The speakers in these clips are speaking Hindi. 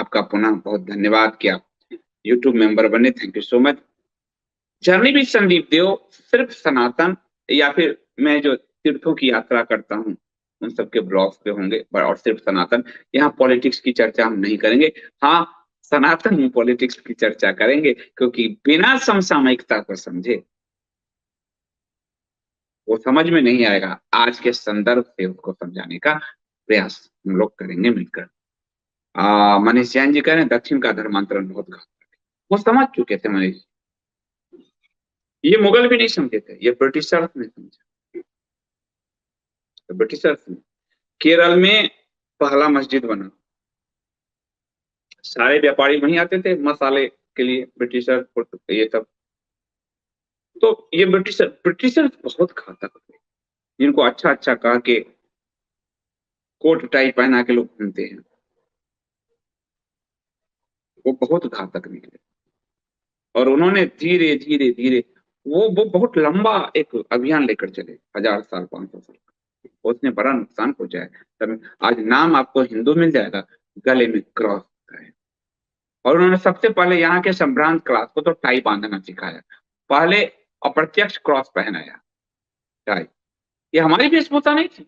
आपका पुनः बहुत धन्यवाद कि आप यूट्यूब मेंबर बने। Thank you so much. Journey with Sandeep Dev सिर्फ सनातन या फिर मैं जो तीर्थों की यात्रा करता हूँ उन सबके ब्लॉग्स पे होंगे, और सिर्फ सनातन। यहाँ पॉलिटिक्स की चर्चा हम नहीं करेंगे। हाँ, सनातन में पॉलिटिक्स की चर्चा करेंगे, क्योंकि बिना समसामयिकता को समझे वो समझ में नहीं आएगा। आज के संदर्भ से उसको समझाने का प्रयास हम लोग करेंगे मिलकर। मनीष जैन जी कह रहे हैं दक्षिण का धर्मांतरण बहुत घातक है। वो समझ चुके थे मनीष। ये मुगल भी नहीं समझे थे, ये ब्रिटिशर्स ने समझा। तो ब्रिटिशर्स ने केरल में पहला मस्जिद बना, सारे व्यापारी वहीं आते थे मसाले के लिए, ब्रिटिशर ये सब। तो ये ब्रिटिशर्स बहुत घातक थे, जिनको अच्छा अच्छा कहा के कोट टाई पहना के लोग घूमते हैं, वो बहुत घातक निकले। और उन्होंने धीरे धीरे धीरे वो बहुत लंबा एक अभियान लेकर चले, 1000 साल 500 साल। उसने बड़ा नुकसान पहुंचाया। तब आज नाम आपको हिंदू मिल जाएगा, गले में क्रॉस का है। और उन्होंने सबसे पहले यहाँ के संभ्रांत क्लास को तो टाई बांधना सिखाया, पहले अप्रत्यक्ष क्रॉस पहनाया टाई। ये हमारी वेशभूषा नहीं थी,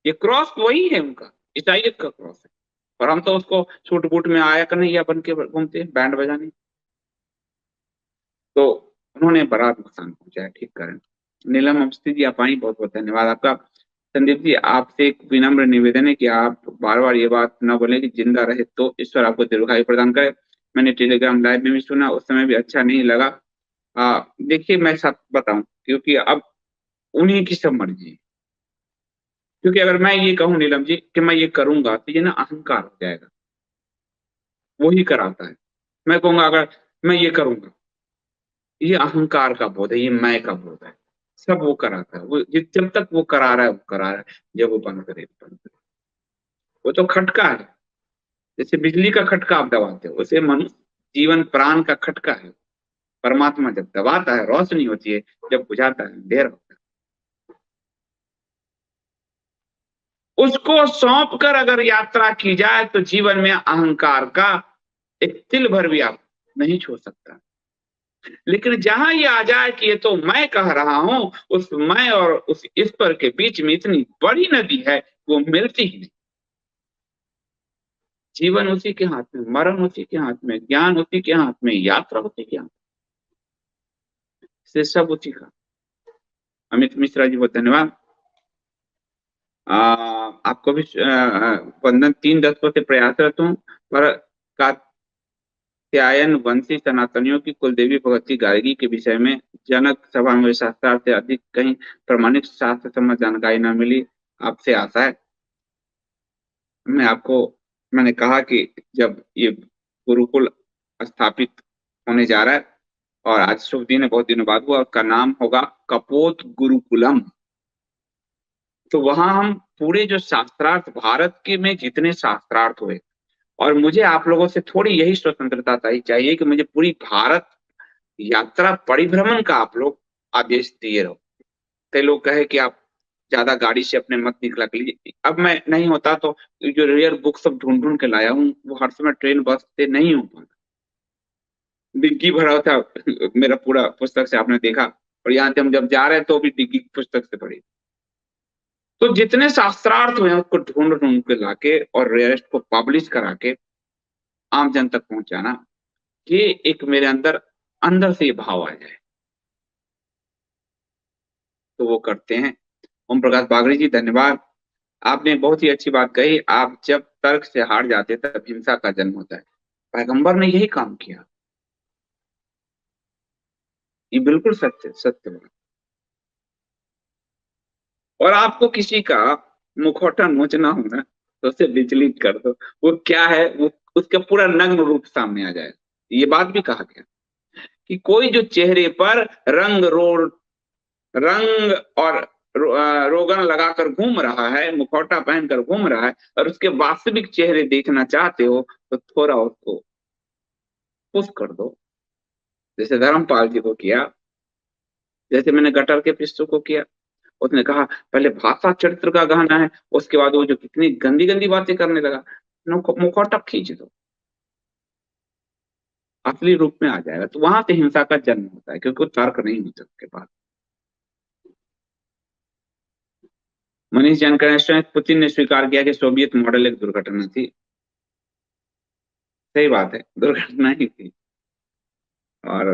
ये क्रॉस वही है उनका, ईसाइयत का क्रॉस है। और हम तो उसको सूट बूट में आया कन्हैया बन के घूमते हैं, बैंड बजाने। तो उन्होंने बड़ा नुकसान पहुंचाया, ठीक करें। नीलम अवस्थी जी आप आई, बहुत बहुत धन्यवाद आपका। संदीप जी आपसे एक विनम्र निवेदन है कि आप बार बार ये बात ना बोले कि जिंदा रहे तो ईश्वर आपको दीर्घायु प्रदान करे। मैंने टेलीग्राम लाइव में भी सुना, उस समय भी अच्छा नहीं लगा। देखिए मैं सच बताऊं, क्योंकि अब उन्हीं की सब मर्जी है। क्योंकि अगर मैं ये कहूं नीलम जी कि मैं ये करूंगा तो ये ना अहंकार हो जाएगा। वो ही कराता है। मैं कहूंगा अगर मैं ये करूंगा, ये अहंकार का बोध है, ये मैं का बोध है। सब वो कराता है, वो जब तक वो करा रहा है वो करा रहा है। जब वो बंद करे तो बंद करे। वो तो खटका है, जैसे बिजली का खटका आप दबाते हो, उसे मनुष्य जीवन प्राण का खटका है। परमात्मा जब दबाता है रोशनी होती है, जब बुझाता है अंधेरा होता है। उसको सौंप कर अगर यात्रा की जाए तो जीवन में अहंकार का एक तिल भर भी आप नहीं छोड़ सकता। लेकिन जहां ये आ जाए कि ये तो मैं कह रहा हूं, उस मैं और उस ईश्वर के बीच में इतनी बड़ी नदी है, वो मिलती ही नहीं। जीवन उसी के हाथ में, मरण उसी के हाथ में, ज्ञान उसी के हाथ में, यात्रा उसी के हाथ से, सब उसी का। अमित मिश्रा जी बहुत धन्यवाद। आपको भी वंदन। 3 दशकों से प्रयासरत हूँ, पर कात्यायन वंशी सनातनियों की कुलदेवी भगवती गार्गी के विषय में जनक सभा में शास्त्रार्थ से अधिक कहीं प्रमाणिक शास्त्र सम्मत जानकारी न मिली। आपसे आशा है मैंने कहा कि जब ये गुरुकुल स्थापित होने जा रहा है, और आज शुभ दिन है, बहुत दिनों बाद हुआ, उसका नाम होगा कपोत गुरुकुलम। तो वहां हम पूरे जो शास्त्रार्थ भारत के में जितने शास्त्रार्थ हुए, और मुझे आप लोगों से थोड़ी यही स्वतंत्रता चाहिए कि मुझे पूरी भारत यात्रा परिभ्रमण का आप लोग आदेश दिए रहो। कई लोग कहे कि आप ज्यादा गाड़ी से अपने मत निकला के लिए। अब मैं नहीं होता तो जो रेयर बुक सब ढूंढ ढूंढ के लाया हूँ, वो हर समय ट्रेन बस से नहीं हो पाता। डिग्गी भरा था मेरा पूरा पुस्तक से, आपने देखा। और यहाँ से हम जब जा रहे हैं तो भी डिग्गी पुस्तक से पढ़ी। तो जितने शास्त्रार्थ हुए हैं उसको ढूंढ ढूंढ के लाके और रेयरेस्ट को पब्लिश करा के आम जन तक पहुंचाना, ये एक मेरे अंदर अंदर से ये भाव आ जाए, तो वो करते हैं। ओम प्रकाश बागड़ी जी धन्यवाद। आपने बहुत ही अच्छी बात कही, आप जब तर्क से हार जाते तब हिंसा का जन्म होता है। पैगंबर ने यही काम किया, ये बिल्कुल सत्य सत्य बात। और आपको किसी का मुखौटा नोचना हो ना, तो उसे विचलित कर दो। वो क्या है, वो उसका पूरा नग्न रूप सामने आ जाए। ये बात भी कहा गया कि कोई जो चेहरे पर रंग और रोगन लगाकर घूम रहा है, मुखौटा पहनकर घूम रहा है, और उसके वास्तविक चेहरे देखना चाहते हो, तो थोड़ा उसको पुश कर दो, जैसे धर्मपाल जी को किया, जैसे मैंने गटर के पिस्सू को किया। उसने कहा पहले भाषा चरित्र का गहना है, उसके बाद वो जो कितनी गंदी गंदी बातें करने लगा। मुखौटा खींच दो, असली रूप में आ जाएगा। तो वहां से हिंसा का जन्म होता है, क्योंकि वो तर्क नहीं होता उसके पास। मनीष जानकर पुतिन ने स्वीकार किया कि सोवियत मॉडल एक दुर्घटना थी। सही बात है, दुर्घटना ही थी। और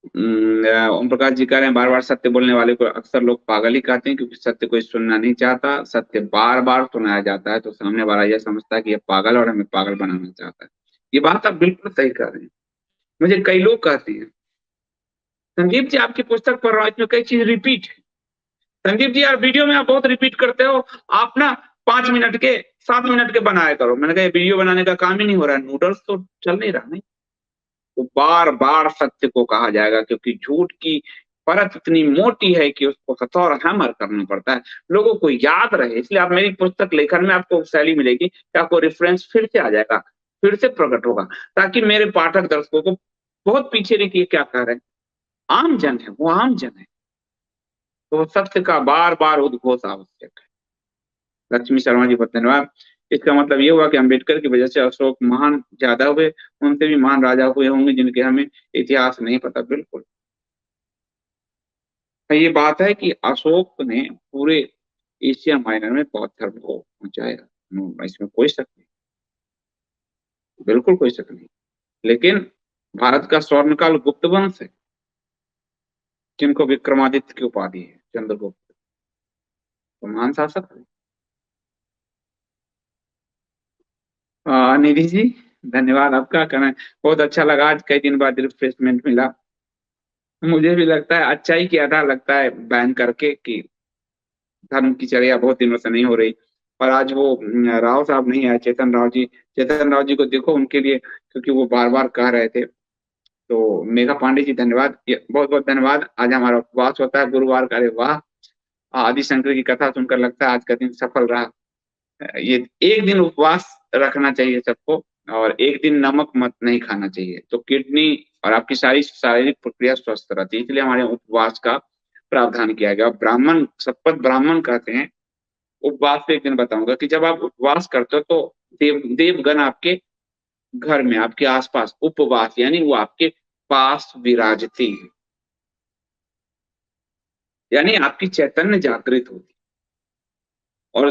ओम प्रकाश जी कह रहे हैं बार बार सत्य बोलने वाले को अक्सर लोग पागल ही कहते हैं, क्योंकि सत्य कोई सुनना नहीं चाहता। सत्य बार बार सुनाया जाता है तो सामने वाला यह समझता है कि ये पागल और हमें पागल बनाना चाहता है। ये बात आप बिल्कुल सही कह रहे हैं। मुझे कई लोग कहते हैं, संदीप जी आपकी पुस्तक पढ़ रहा हूँ, इसमें कई चीज रिपीट है। संदीप जी यार वीडियो में आप बहुत रिपीट करते हो, आप ना 5 मिनट के 7 मिनट के बनाया करो। मैंने कहा ये वीडियो बनाने का काम ही नहीं हो रहा है, नूडल्स तो चल नहीं रहा। नहीं, तो बार बार सत्य को कहा जाएगा, क्योंकि झूठ की परत इतनी मोटी है कि उसको हथौड़ हैमर करना पड़ता है, लोगों को याद रहे। इसलिए आप मेरी पुस्तक लेखन में आपको शैली मिलेगी कि आपको रेफरेंस फिर से आ जाएगा, फिर से प्रकट होगा, ताकि मेरे पाठक दर्शकों को बहुत पीछे नहीं किए क्या कह रहे हैं। आम जन है, वो आम जन है, तो सत्य का बार बार उद्घोष आवश्यक है। लक्ष्मी शर्मा जी बहुत धन्यवाद। इसका मतलब ये हुआ कि अम्बेडकर की वजह से अशोक महान ज्यादा हुए, उनसे भी महान राजा हुए होंगे जिनके हमें इतिहास नहीं पता। बिल्कुल ये बात है कि अशोक ने पूरे एशिया माइनर में बौद्ध धर्म को पहुंचाया, इसमें कोई शक नहीं, बिल्कुल कोई शक नहीं। लेकिन भारत का स्वर्णकाल गुप्त वंश है, जिनको विक्रमादित्य की उपाधि है, चंद्रगुप्त, तो महान शासक है। निधि जी धन्यवाद आपका, कहना बहुत अच्छा लगा, आज कई दिन बाद रिफ्रेशमेंट मिला। मुझे भी लगता है अच्छा ही किया था, लगता है बैन करके कि धर्म की चर्या बहुत दिनों से नहीं हो रही। और आज वो राव साहब नहीं आए, चेतन राव जी, चेतन राव जी को देखो उनके लिए, क्योंकि वो बार बार कह रहे थे। तो मेघा पांडे जी धन्यवाद, बहुत बहुत धन्यवाद। आज हमारा उपवास होता है गुरुवार का, अरे वाह। आदि शंकर की कथा सुनकर लगता है आज का दिन सफल रहा। ये एक दिन उपवास रखना चाहिए सबको, और एक दिन नमक मत नहीं खाना चाहिए, तो किडनी और आपकी सारी शारीरिक प्रक्रिया स्वस्थ रहती है। इसलिए हमारे उपवास का प्रावधान किया गया। ब्राह्मण, शपथ ब्राह्मण कहते हैं। उपवास पे एक दिन बताऊंगा कि जब आप उपवास करते हो तो देवगण आपके घर में, आपके आसपास, उपवास यानी वो आपके पास विराजती है, यानी आपकी चैतन्य जागृत होती। और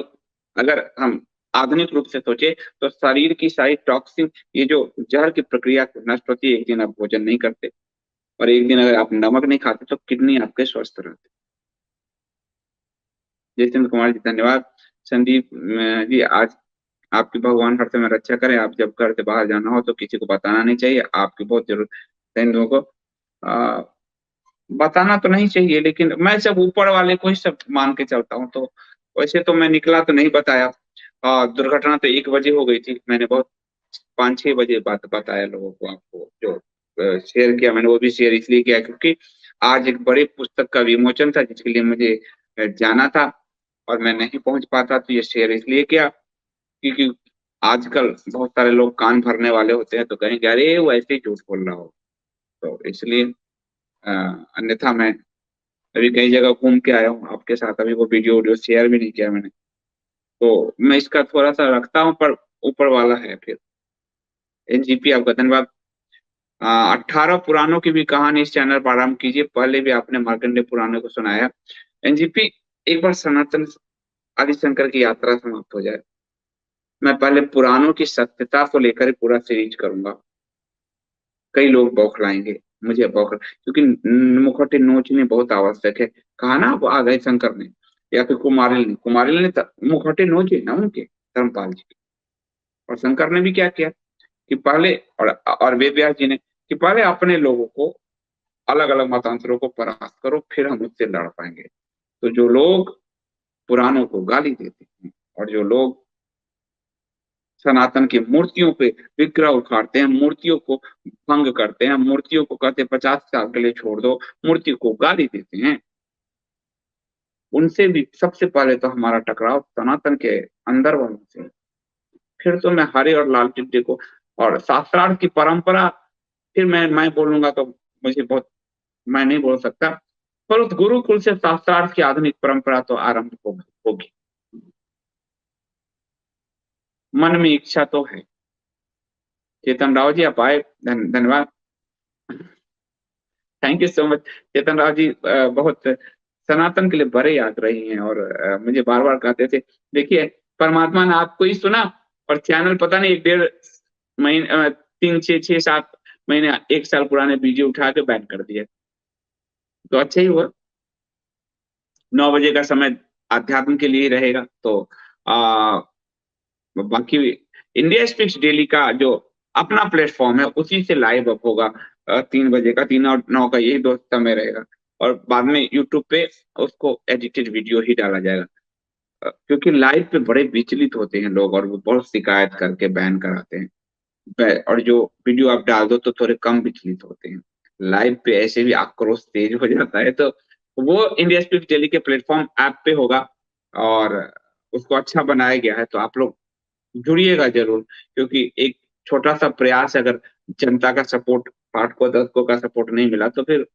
अगर हम आधुनिक रूप से सोचे तो शरीर की सारी टॉक्सिन, ये जो जहर की प्रक्रिया को नष्ट होती है, एक दिन आप भोजन नहीं करते, और एक दिन अगर आप नमक नहीं खाते तो किडनी आपके स्वस्थ रहते। जयचंद्र कुमार जी धन्यवाद। संदीप जी आज आपकी भगवान हर समय रक्षा करें। आप जब घर से बाहर जाना हो तो किसी को बताना नहीं चाहिए, आपकी बहुत जरूरत है हिंदुओं को। आ, बताना तो नहीं चाहिए, लेकिन मैं सब ऊपर वाले को ही सब मान के चलता हूँ। तो वैसे तो मैं निकला तो नहीं बताया। दुर्घटना तो 1 बजे हो गई थी, मैंने बहुत 5-6 बजे बात बताया लोगों को। आपको जो शेयर किया मैंने, वो भी शेयर इसलिए किया क्योंकि आज एक बड़ी पुस्तक का विमोचन था, जिसके लिए मुझे जाना था और मैं नहीं पहुंच पाता। तो ये शेयर इसलिए किया क्योंकि आजकल बहुत सारे लोग कान भरने वाले होते हैं, तो कहेंगे अरे वो ऐसे ही झूठ बोल रहा हो। तो इसलिए अ, अन्यथा मैं अभी कई जगह घूम के आया हूँ आपके साथ, अभी वो वीडियो वीडियो शेयर भी नहीं किया मैंने। तो मैं इसका थोड़ा सा रखता हूँ, पर ऊपर वाला है फिर। एनजीपी आपका धन्यवाद। 18 पुराणों की भी कहानी इस चैनल पर आरंभ कीजिए, पहले भी आपने मार्कंडेय पुराणों को सुनाया। एनजीपी एक बार सनातन आदिशंकर की यात्रा समाप्त हो जाए, मैं पहले पुराणों की सत्यता को लेकर पूरा सीरीज करूंगा। कई लोग बौखलाएंगे, मुझे बौखला, क्योंकि मुखौटे नोचने बहुत आवश्यक है। कहा ना वो आ गए शंकर ने, या फिर कुमारिल ने, मुखौटे नोचे ना उनके, धर्मपाल जी के। और शंकर ने भी क्या किया कि पहले, और वेद व्यास जी ने, कि पहले अपने लोगों को, अलग अलग मतांतरों को परास्त करो, फिर हम उससे लड़ पाएंगे। तो जो लोग पुराणों को गाली देते हैं, और जो लोग सनातन की मूर्तियों पे विग्रह उखाड़ते हैं, मूर्तियों को भंग करते हैं, मूर्तियों को कहते 50 साल के लिए छोड़ दो, मूर्ति को गाली देते हैं, उनसे भी सबसे पहले तो हमारा टकराव सनातन के अंदर वालों से। फिर तो मैं हरे और लाल टिड्डे को, और शास्त्रार्थ की परंपरा, फिर मैं बोलूंगा तो मुझे बहुत, मैं नहीं बोल सकता, पर उस गुरुकुल से शास्त्रार्थ की आधुनिक परंपरा तो आरंभ होगी। मन में इच्छा तो है। चेतन राव जी आप आए, धन्यवाद। Thank you so much. Chetan Rao ji बहुत सनातन के लिए बड़े आग्रही हैं, और मुझे बार बार कहते थे, देखिए परमात्मा ने आपको ही सुना, और चैनल पता नहीं 1.5 महीने 3 6 6 7 महीने 1 साल पुराने वीडियो उठा के बैन कर दिया। तो अच्छा ही हुआ। 9 बजे का समय अध्यात्म के लिए ही रहेगा। तो आ, बाकी इंडिया स्पीक्स डेली का जो अपना प्लेटफॉर्म है उसी से लाइव अब होगा। 3 बजे का, 3 और 9 का, यही दो समय रहेगा। और बाद में यूट्यूब पे उसको एडिटेड वीडियो ही डाला जाएगा। क्योंकि लाइव पे बड़े विचलित होते हैं लोग, और वो बहुत शिकायत करके बैन कराते हैं। और जो वीडियो आप डाल दो तो थोड़े कम विचलित होते हैं। लाइव पे ऐसे भी आक्रोश तेज हो जाता है। तो वो इंडिया स्पीक्स डेली के प्लेटफॉर्म ऐप पे होगा, और उसको अच्छा बनाया गया है। तो आप लोग जुड़िएगा जरूर, क्योंकि एक छोटा सा प्रयास, अगर जनता का सपोर्ट, पाठकों दर्शकों का सपोर्ट नहीं मिला, तो फिर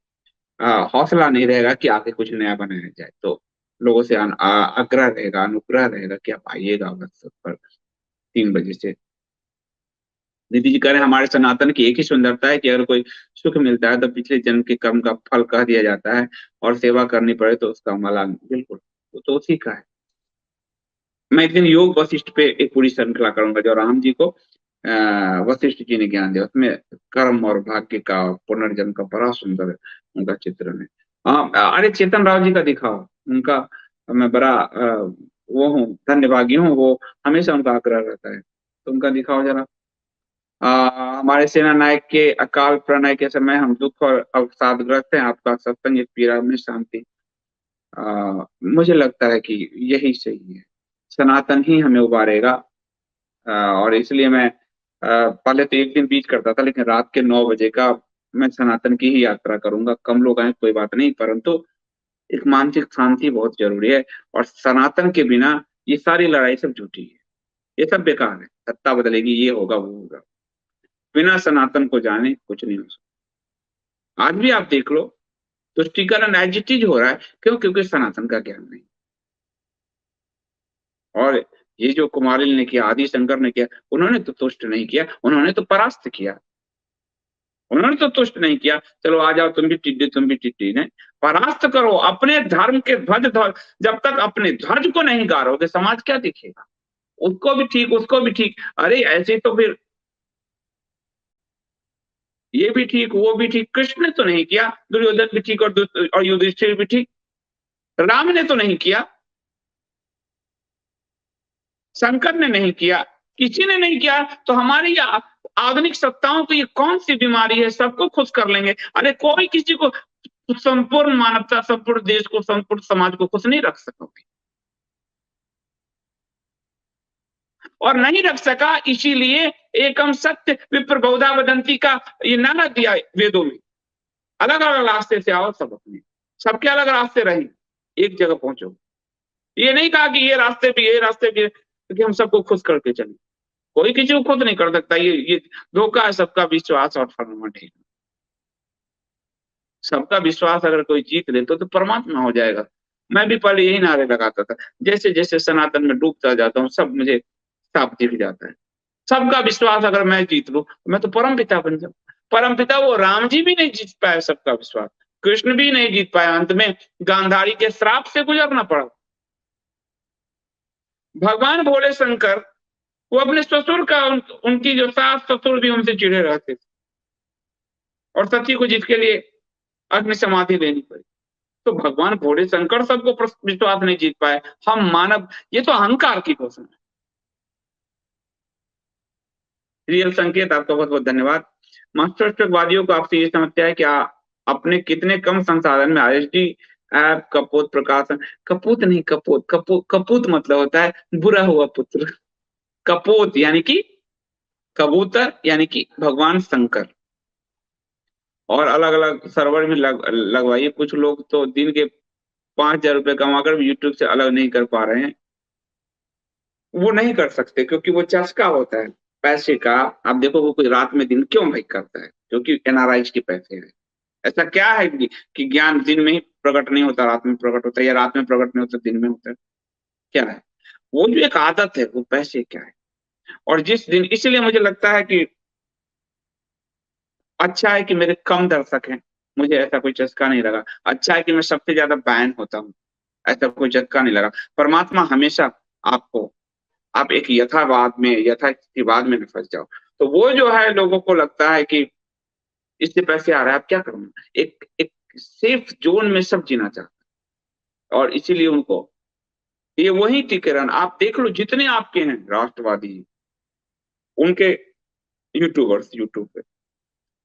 हौसला नहीं रहेगा कि आगे कुछ नया बनाया जाए। तो लोगों से आग्रह रहेगा, अनुग्रह रहेगा कि आप आइएगा बस पर 3 बजे से। दीदी जी कह रहे हैं हमारे सनातन की एक ही सुंदरता है कि अगर कोई सुख मिलता है तो पिछले जन्म के कर्म का फल कह दिया जाता है, और सेवा करनी पड़े तो उसका मलान। बिल्कुल, वो तो उसी का है। मैं एक दिन योग वशिष्ठ पे एक पूरी श्रृंखला करूंगा, जो राम जी को वशिष्ठ जी ने ज्ञान दिया। उसमें कर्म और भाग्य का, पुनर्जन्म का बड़ा सुंदर उनका चित्रण है। हाँ, अरे चेतन राव जी का दिखाओ। उनका मैं बड़ा वो हूँ, धन्यवादी हूँ। वो हमेशा उनका आग्रह रहता है, तो उनका दिखाओ जरा। हमारे सेना नायक के अकाल प्रणय के समय हम दुख और अवसादग्रस्त हैं। आपका सत्संग इस पीड़ा में शांति। मुझे लगता है कि यही सही है। सनातन ही हमें उबारेगा। और इसलिए मैं पहले तो एक दिन बीच करता था, लेकिन रात के 9 बजे का मैं सनातन की ही यात्रा करूंगा। कम लोग आए कोई बात नहीं, परंतु एक मानसिक शांति बहुत जरूरी है। और सनातन के बिना ये सारी लड़ाई सब झूठी है, ये सब बेकार है। सत्ता बदलेगी, ये होगा वो होगा, बिना सनातन को जाने कुछ नहीं हो सकता। आज भी आप देख लो, तुष्टीकरण एज इट इज हो रहा है। क्यों? क्योंकि सनातन का ज्ञान नहीं। और ये जो कुमारिल ने किया, आदि शंकर ने किया, उन्होंने तो तुष्ट नहीं किया, उन्होंने तो परास्त किया। उन्होंने तो तुष्ट नहीं किया, चलो आ जाओ तुम भी टिड्डी, तुम भी टिड्डी। ने परास्त करो अपने धर्म के ध्वज। जब तक अपने ध्वज को नहीं गारोगे, समाज क्या दिखेगा? उसको भी ठीक, उसको भी ठीक। अरे ऐसे तो फिर ये भी ठीक, वो भी ठीक। कृष्ण ने तो नहीं किया, दुर्योधन भी ठीक, और युधिष्ठिर भी ठीक। राम ने तो नहीं किया, शंकर ने नहीं किया, किसी ने नहीं किया। तो हमारी आधुनिक सत्ताओं की ये कौन सी बीमारी है? सबको खुश कर लेंगे। अरे कोई किसी को, संपूर्ण मानवता, संपूर्ण देश को, संपूर्ण समाज को खुश नहीं रख सकोगे। और नहीं रख सका, इसीलिए एकम सत्य विप्र बहुधा वदंती का ये नारा दिया वेदों में। अलग अलग रास्ते से आओ सब अपने, सबके अलग रास्ते रहे, एक जगह पहुंचो। ये नहीं कहा कि ये रास्ते भी, ये रास्ते भी, कि हम सबको खुश करके चले। कोई किसी को खुद नहीं कर सकता। ये धोखा है, सबका विश्वास और फर्माट है। सबका विश्वास अगर कोई जीत ले तो परमात्मा हो जाएगा। मैं भी पहले यही नारे लगाता था। जैसे जैसे सनातन में डूबता जाता हूँ, सब मुझे साफ दिख जाता है। सबका विश्वास अगर मैं जीत लूं, तो मैं तो परम पिता बन जाऊं। परम पिता वो राम जी भी नहीं जीत पाए सबका विश्वास, कृष्ण भी नहीं जीत पाया, अंत में गांधारी के श्राप से गुजरना पड़ा। भगवान भोले शंकर, वो अपने ससुर का, उनकी जो सास ससुर भी उनसे चिढ़े रहते थे, और सती को जिसके लिए अग्नि समाधि लेनी पड़ी। तो भगवान भोले शंकर सबको विश्वास नहीं जीत पाए, हम मानव, ये तो अहंकार की घोषणा है। रियल संकेत, आपका बहुत बहुत धन्यवाद। मास्टरवादियों को आपसे ये समस्या है कि अपने कितने कम संसाधन में आईएसडी ऐप कपूत प्रकाशन, कपूत नहीं कपूत, कपूत मतलब होता है बुरा हुआ पुत्र। कपूत यानी कि कबूतर, यानी कि भगवान शंकर। और अलग अलग सर्वर में लगवाइए। कुछ लोग तो दिन के 5,000 रुपए कमाकर भी यूट्यूब से अलग नहीं कर पा रहे हैं। वो नहीं कर सकते क्योंकि वो चस्का होता है पैसे का। आप देखो वो कोई रात में दिन क्यों भाई करता है? क्योंकि एनआरआई के पैसे हैं। ऐसा क्या है कि ज्ञान दिन में ही प्रकट नहीं होता, रात में प्रकट होता है, या रात में प्रकट नहीं होता दिन में होता है? क्या है वो? जो एक आदत है, वो पैसे क्या है? और जिस दिन, इसलिए मुझे लगता है कि अच्छा है कि मेरे कम दर्शक हैं, मुझे ऐसा कोई चस्का नहीं लगा। अच्छा है कि मैं सबसे ज्यादा बैन होता हूँ, ऐसा कोई चस्का नहीं लगा। परमात्मा हमेशा आपको, आप एक यथावाद में, यथास्थितिवाद में न फंस जाओ। तो वो जो है, लोगों को लगता है कि इससे पैसे आ रहा है, आप क्या करूंगा, एक एक सेफ जोन में सब जीना चाहते हैं, और इसीलिए उनको ये वही टिके रहना। आप देख लो जितने आपके हैं राष्ट्रवादी, उनके यूट्यूबर्स यूट्यूब पे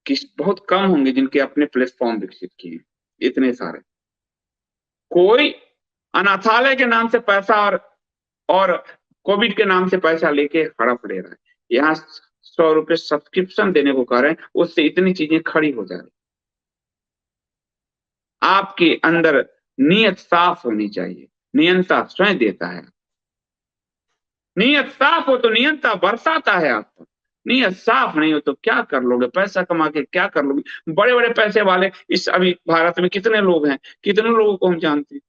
किस बहुत कम होंगे जिनके अपने प्लेटफॉर्म विकसित किए हैं, इतने सारे। कोई अनाथालय के नाम से पैसा और कोविड के नाम से पैसा लेके हड़प ले रहा है। यहाँ 100 रुपए सब्सक्रिप्शन देने को कह रहे हैं, उससे इतनी चीजें खड़ी हो जा रही। आपके अंदर नीयत साफ होनी चाहिए, नियंता स्वयं देता है। नीयत साफ हो तो नियंता बरसाता है आपको। नीयत साफ नहीं हो तो क्या कर लोगे, पैसा कमा के क्या कर लोगे। बड़े बड़े पैसे वाले इस अभी भारत में कितने लोग हैं, कितने लोगों को हम जानते हैं।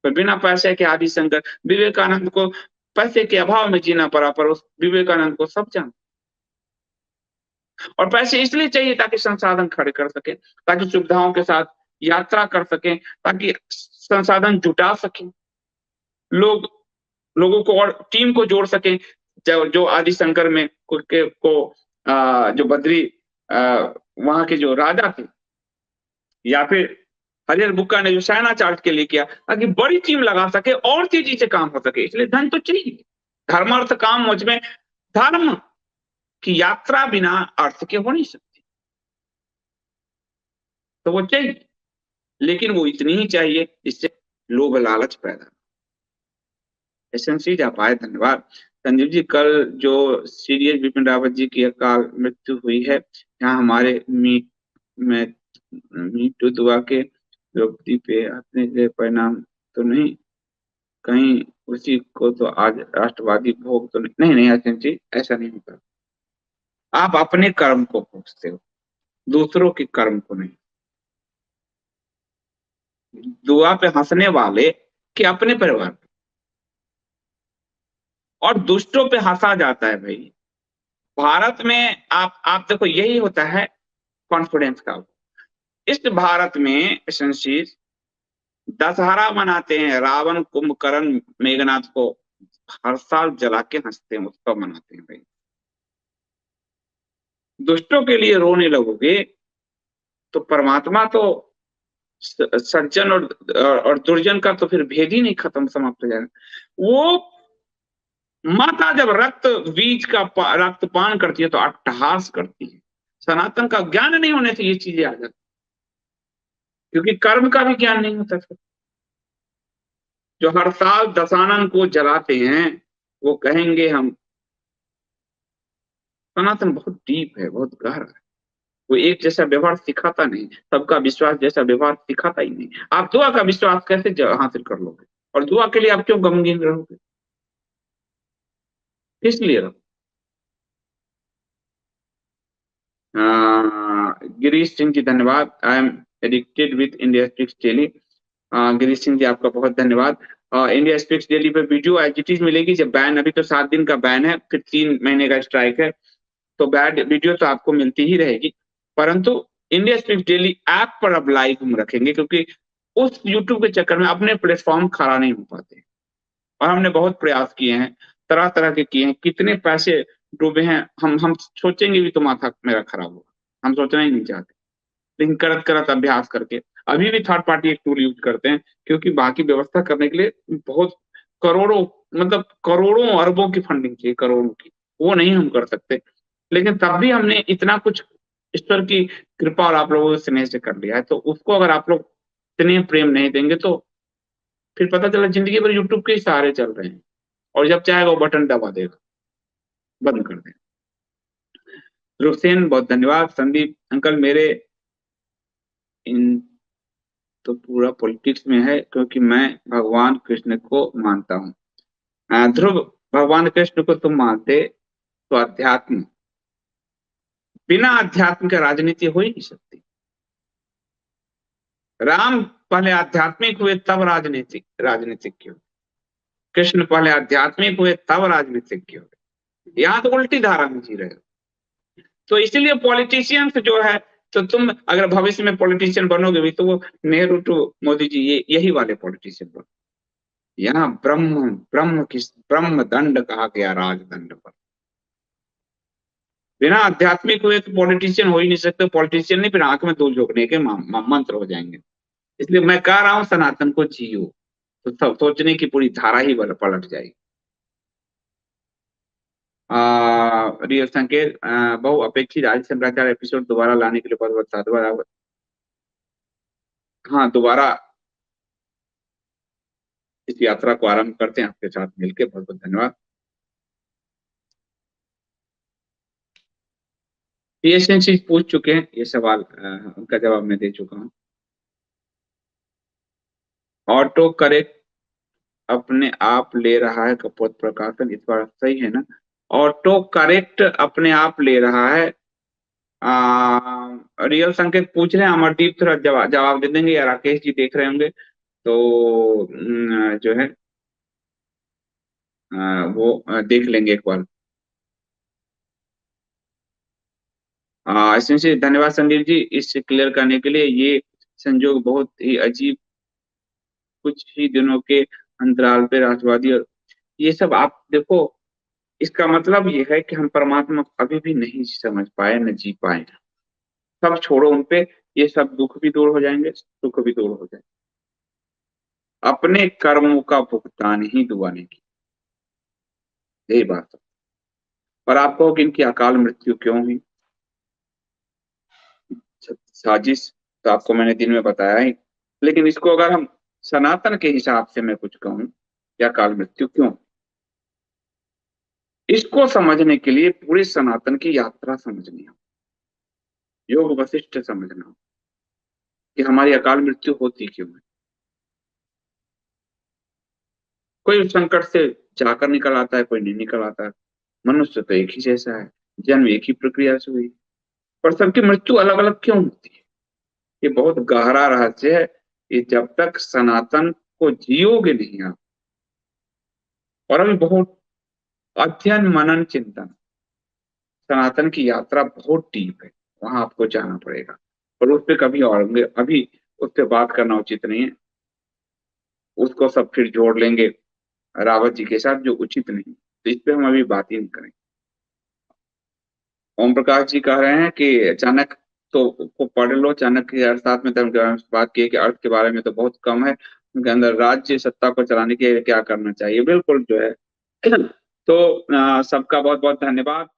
पर बिना पैसे के आदि शंकर विवेकानंद को पैसे के अभाव में जीना पड़ा, पर उस विवेकानंद को सब जानते। और पैसे इसलिए चाहिए ताकि संसाधन खड़े कर सके, ताकि सुविधाओं के साथ यात्रा कर सके, ताकि संसाधन जुटा सके, लोग लोगों को और टीम को जोड़ सके। जो आदि शंकर में जो बद्री वहां के जो राजा थे, या फिर हरिहर बुक्का ने जो सायना चार्ट के लिए किया, ताकि बड़ी टीम लगा सके और तेजी से काम हो सके। इसलिए धन तो चाहिए। धर्मार्थ काम मुझ में, धर्म की यात्रा बिना अर्थ के हो नहीं सकती, तो वो चाहिए। लेकिन वो इतनी ही चाहिए जिससे लोभ लालच पैदा। एसएनसी आप आए, धन्यवाद। संजीव जी, कल जो सीरियस बिपिन रावत जी की अकाल मृत्यु हुई है, यहाँ हमारे में मीटू दुआ के व्यक्ति पे अपने से परिणाम तो नहीं, कहीं उसी को तो आज राष्ट्रवादी भोग तो नहीं। नहीं नहीं एसएनसी, ऐसा नहीं होता। आप अपने कर्म को भोगते हो, दूसरों के कर्म को नहीं। दुआ पे हंसने वाले कि अपने परिवार पे, और दुष्टों पे हंसा जाता है भाई। भारत में आप देखो, यही होता है कॉन्फिडेंस का। इस भारत में संशीष दशहरा मनाते हैं, रावण कुंभकर्ण मेघनाथ को हर साल जला के हंसते हैं, उत्सव मनाते हैं भाई। दुष्टों के लिए रोने लगोगे तो परमात्मा तो, सज्जन और दुर्जन का तो फिर भेद ही नहीं खत्म, समाप्त हो जाएगा। वो माता जब बीज का रक्तपान करती है तो अट्टहास करती है। सनातन का ज्ञान नहीं होने से ये चीजें आ जाती, क्योंकि कर्म का भी ज्ञान नहीं होता फिर। जो हर साल दशानन को जलाते हैं, वो कहेंगे हम, सनातन बहुत डीप है, बहुत गहरा है। वो एक जैसा व्यवहार सिखाता नहीं, सबका विश्वास जैसा व्यवहार सिखाता ही नहीं। आप दुआ का विश्वास कैसे हासिल कर लोगे, और दुआ के लिए आप क्यों गमगीन रहोगे, इसलिए रहो। गिरीश सिंह जी, धन्यवाद। I am addicted with India Speaks daily. Girish Singh ji, आपका बहुत धन्यवाद। इंडिया स्पीक्स डेली पे वीडियो एच मिलेगी जब बैन, अभी तो 7 दिन का बैन है, फिर 3 महीने का स्ट्राइक है, तो बैड वीडियो तो आपको मिलती ही रहेगी। परंतु इंडिया स्पीक्स डेली ऐप पर अब लाइव हम रखेंगे, क्योंकि उस यूट्यूब के चक्कर में अपने प्लेटफॉर्म खड़ा नहीं हो पाते। और हमने बहुत प्रयास किए हैं, तरह तरह के किए हैं, कितने पैसे डूबे हैं, हम सोचेंगे भी तो माथा मेरा खराब होगा, हम सोचना ही नहीं चाहते। लेकिन करत करत अभ्यास करके अभी भी थर्ड पार्टी एक टूल यूज करते हैं, क्योंकि बाकी व्यवस्था करने के लिए बहुत करोड़ों, मतलब करोड़ों अरबों की फंडिंग चाहिए, करोड़ों की, वो नहीं हम कर सकते। लेकिन तब भी हमने इतना कुछ ईश्वर की कृपा और आप लोगों के स्नेह से कर लिया है, तो उसको अगर आप लोग स्नेह प्रेम नहीं देंगे तो फिर पता चला जिंदगी भर यूट्यूब के ही सहारे चल रहे हैं, और जब चाहेगा वो बटन दबा देगा, बंद कर देगा। रुसेन, बहुत धन्यवाद। संदीप अंकल, मेरे इन तो पूरा पॉलिटिक्स में है, क्योंकि मैं भगवान कृष्ण को मानता हूँ। ध्रुव, भगवान कृष्ण को तुम मानते तो अध्यात्म, बिना अध्यात्म के राजनीति हो ही नहीं सकती। राम पहले आध्यात्मिक हुए तब राजनीतिक राजनीतिक क्यों, कृष्ण पहले आध्यात्मिक हुए तब राजनीतिक क्यों। यहाँ तो उल्टी धारा में जी रहे हो। तो इसीलिए पॉलिटिशियंस जो है, तो तुम अगर भविष्य में पॉलिटिशियन बनोगे भी तो वो नेहरू टू मोदी जी, ये यही वाले पॉलिटिशियन बनो। यहाँ ब्रह्म ब्रह्म किस ब्रह्म दंड कहा गया राजदंड पर। बिना आध्यात्मिक हुए तो पॉलिटिशियन हो ही नहीं सकते। पॉलिटिशियन नहीं, फिर आंख में धूल झोंकने के मंत्र हो जाएंगे। इसलिए मैं कह रहा हूँ सनातन को जियो, तो सब सोचने की पूरी धारा ही पलट जाएगी। रियल संकेत, बहु अपेक्षित आदि शंकराचार्य एपिसोड दोबारा लाने के लिए बहुत बहुत साधुवाद। हाँ, दोबारा इस यात्रा को आरंभ करते हैं आपके साथ मिलकर। बहुत बहुत धन्यवाद। पीएसएनसी पूछ चुके हैं ये सवाल, उनका जवाब मैं दे चुका हूँ। ऑटो करेक्ट अपने आप ले रहा है कपोत प्रकाशन, इस बार सही है ना? ऑटो करेक्ट अपने आप ले रहा है। रियल संकेत पूछ रहे हैं, अमरदीप थोड़ा जवाब दे देंगे, या राकेश जी देख रहे होंगे तो जो है वो देख लेंगे एक बार। इसमें से धन्यवाद संदीप जी इस क्लियर करने के लिए। ये संजोग बहुत ही अजीब, कुछ ही दिनों के अंतराल पे राष्ट्रवादी और ये सब आप देखो, इसका मतलब ये है कि हम परमात्मा को अभी भी नहीं समझ पाए, न जी पाए। सब छोड़ो उनपे, ये सब दुख भी दूर हो जाएंगे, सुख भी दूर हो जाएंगे। अपने कर्मों का भुगतान ही दुआ नहीं की, यही बात है। और आप कहो कि इनकी अकाल मृत्यु क्यों हुई? साजिश तो आपको मैंने दिन में बताया ही, लेकिन इसको अगर हम सनातन के हिसाब से मैं कुछ कहूं, या अकाल मृत्यु क्यों, इसको समझने के लिए पूरे सनातन की यात्रा समझनी हो, योग वशिष्ठ समझना हो कि हमारी अकाल मृत्यु होती क्यों है। कोई उस संकट से जाकर निकल आता है, कोई नहीं निकल आता है। मनुष्य तो एक ही जैसा है, जन्म एक ही प्रक्रिया से हुई, पर सबकी मृत्यु अलग अलग क्यों होती है? ये बहुत गहरा रहस्य है। ये जब तक सनातन को जियोगे नहीं आप, और अभी बहुत अध्ययन मनन चिंतन, सनातन की यात्रा बहुत डीप है, वहां आपको जाना पड़ेगा। और उस पर कभी और अभी उस पर बात करना उचित नहीं है। उसको सब फिर जोड़ लेंगे रावत जी के साथ, जो उचित नहीं, तो इस पे हम अभी बात ही नहीं करेंगे। ओम प्रकाश जी कह रहे हैं कि चाणक्य तो को पढ़ लो, चाणक्य के अर्थात में धर्म के बारे में बात की है कि अर्थ के बारे में तो बहुत कम है, उनके अंदर राज्य सत्ता को चलाने के लिए क्या करना चाहिए, बिल्कुल जो है। तो सबका बहुत बहुत धन्यवाद।